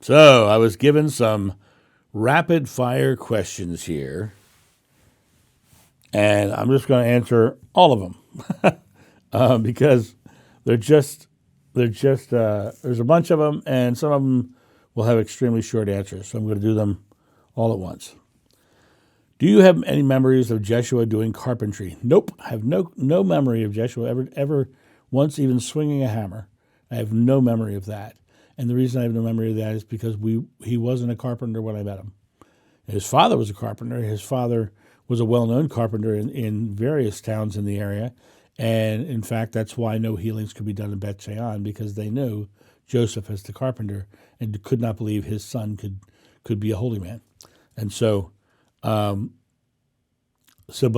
So I was given some rapid fire questions here, and I'm just going to answer all of them because they're just there's a bunch of them, and some of them will have extremely short answers. So I'm going to do them all at once. Do you have any memories of Jeshua doing carpentry? Nope. I have no memory of Jeshua ever once even swinging a hammer. I have no memory of that. And the reason I have no memory of that is because he wasn't a carpenter when I met him. His father was a carpenter. His father was a well-known carpenter in various towns in the area. And in fact, that's why no healings could be done in Beth Shean, because they knew Joseph as the carpenter and could not believe his son could be a holy man. And so, but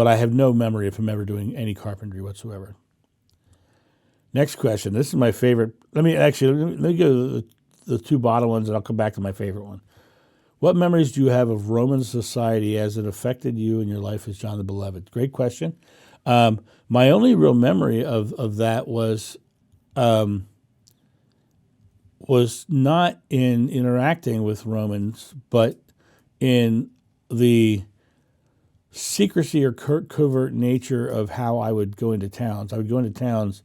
I have no memory of him ever doing any carpentry whatsoever. Next question. This is my favorite. Let me go to the two bottom ones, and I'll come back to my favorite one. What memories do you have of Roman society as it affected you in your life as John the Beloved? Great question. My only real memory of that was not in interacting with Romans, but in the secrecy or covert nature of how I would go into towns. I would go into towns,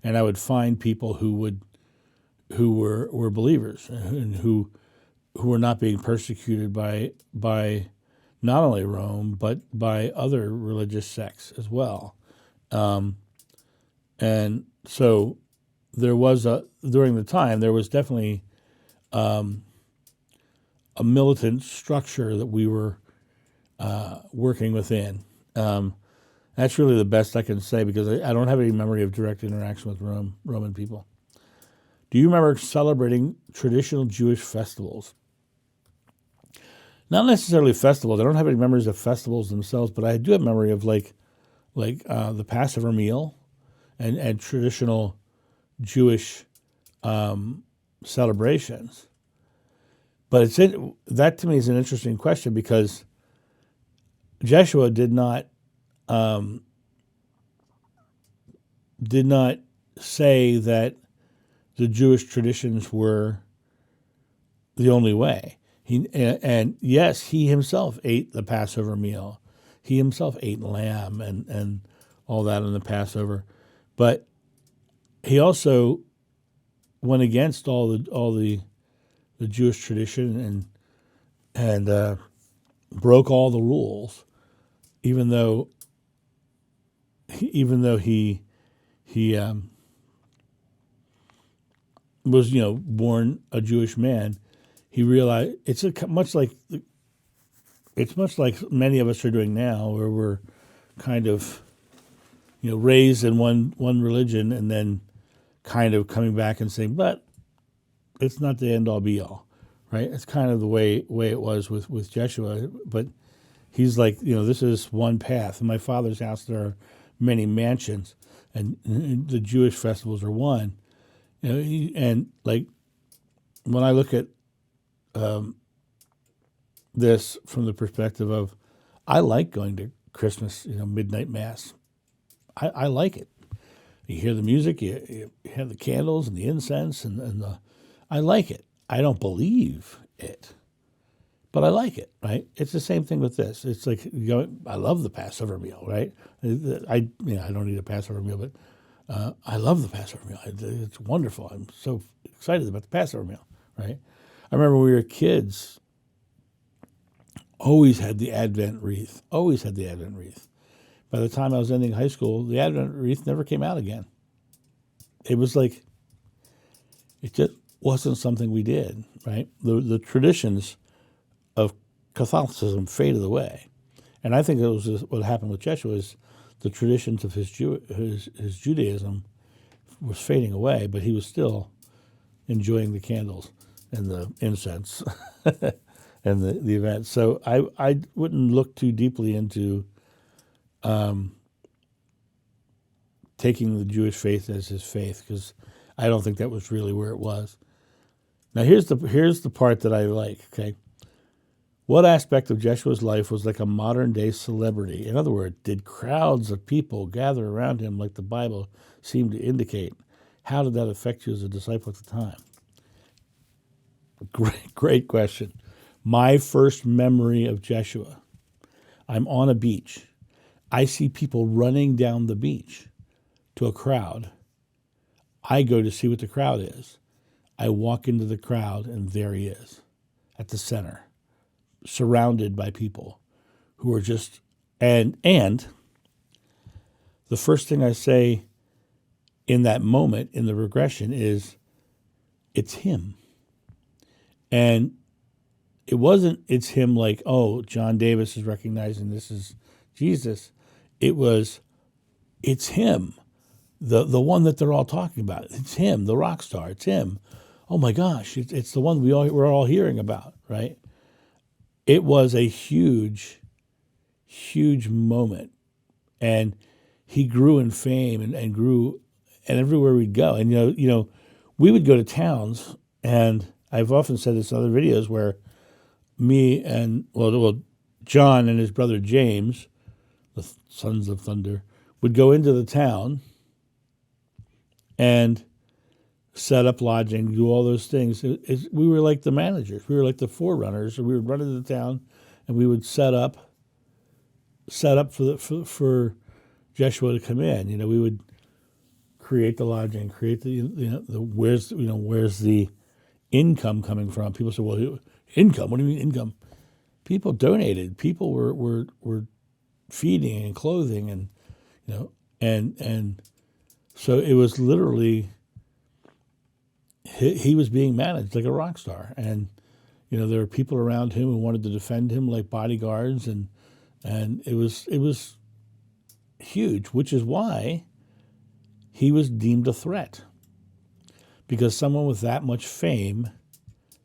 and I would find people who were believers and who were not being persecuted by not only Rome but by other religious sects as well. And so there was during the time there was definitely a militant structure that we were working within. That's really the best I can say, because I don't have any memory of direct interaction with Roman people. Do you remember celebrating traditional Jewish festivals? Not necessarily festivals. I don't have any memories of festivals themselves, but I do have memory of like the Passover meal and traditional Jewish celebrations. But that to me is an interesting question, because Jeshua did not say that the Jewish traditions were the only way. And yes, he himself ate the Passover meal. He himself ate lamb and all that in the Passover, but he also went against all the Jewish tradition and broke all the rules, even though he was born a Jewish man. He realized it's much like many of us are doing now, where we're kind of raised in one religion and then kind of coming back and saying, but it's not the end all be all, right? It's kind of the way it was with Jeshua, but he's like, this is one path. In my Father's house there are many mansions, and the Jewish festivals are one. And like when I look at this from the perspective of, I like going to Christmas, midnight mass. I like it. You hear the music, you have the candles and the incense, and I like it. I don't believe it, but I like it, right? It's the same thing with this. It's like, I love the Passover meal, right? I don't eat a Passover meal, but I love the Passover meal. It's wonderful. I'm so excited about the Passover meal, right? I remember when we were kids, always had the Advent wreath. By the time I was ending high school, the Advent wreath never came out again. It was like, it just wasn't something we did, right? The traditions of Catholicism faded away. And I think it was what happened with Jeshua is the traditions of his Judaism was fading away, but he was still enjoying the candles and the incense and the event. So I wouldn't look too deeply into taking the Jewish faith as his faith, because I don't think that was really where it was. Now here's the part that I like, okay? What aspect of Jeshua's life was like a modern-day celebrity? In other words, did crowds of people gather around him like the Bible seemed to indicate? How did that affect you as a disciple at the time? Great question. My first memory of Jeshua, I'm on a beach. I see people running down the beach to a crowd. I go to see what the crowd is. I walk into the crowd, and there he is at the center, surrounded by people who are just, and the first thing I say in that moment in the regression is, it's him. And it's him like, oh, John Davis is recognizing this is Jesus. It's him, the one that they're all talking about. It's him, the rock star. It's him. Oh my gosh, it's the one we're all hearing about, right? It was a huge, huge moment. And he grew in fame and grew, and everywhere we'd go. And, we would go to towns, and I've often said this in other videos where me and, John and his brother James, the Sons of Thunder, would go into the town and set up lodging, do all those things. We were like the managers. We were like the forerunners. We would run into the town, and we would set up for Jeshua to come in. We would create the lodging, create the where's the income coming from? People say, well, income. What do you mean income? People donated. People were feeding and clothing, and and so it was literally he was being managed like a rock star, and there were people around him who wanted to defend him like bodyguards, and it was huge, which is why he was deemed a threat, because someone with that much fame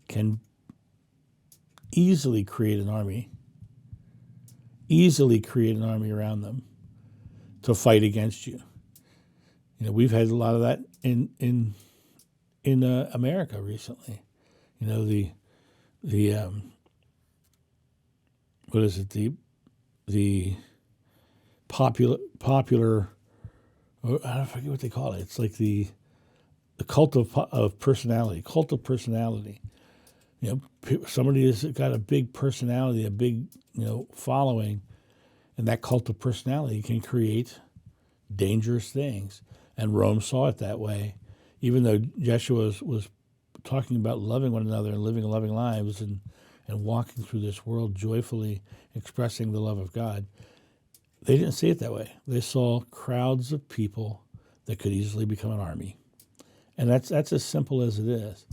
can easily create an army around them to fight against you. We've had a lot of that in America recently. The what is it, the popular, I forget what they call it. It's like the cult of personality. Somebody has got a big personality, a big following, and that cult of personality can create dangerous things. And Rome saw it that way. Even though Jeshua was talking about loving one another and living loving lives and walking through this world joyfully, expressing the love of God, they didn't see it that way. They saw crowds of people that could easily become an army, and that's as simple as it is.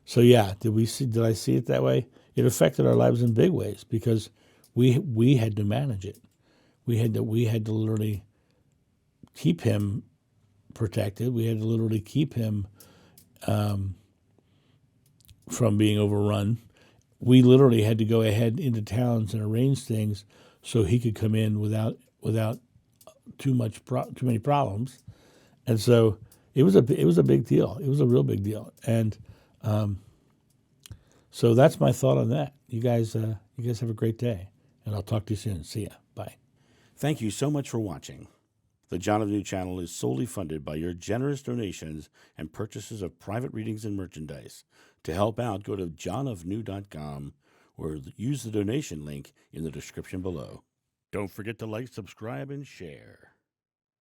So yeah, did I see it that way? It affected our lives in big ways because we had to manage it. We had to literally keep him protected. We had to literally keep him from being overrun. We literally had to go ahead into towns and arrange things so he could come in without too many problems. And so it was a big deal. It was a real big deal. And so that's my thought on that. You guys have a great day, and I'll talk to you soon. See ya. Bye. Thank you so much for watching. The John of New channel is solely funded by your generous donations and purchases of private readings and merchandise. To help out, go to johnofnew.com or use the donation link in the description below. Don't forget to like, subscribe, and share.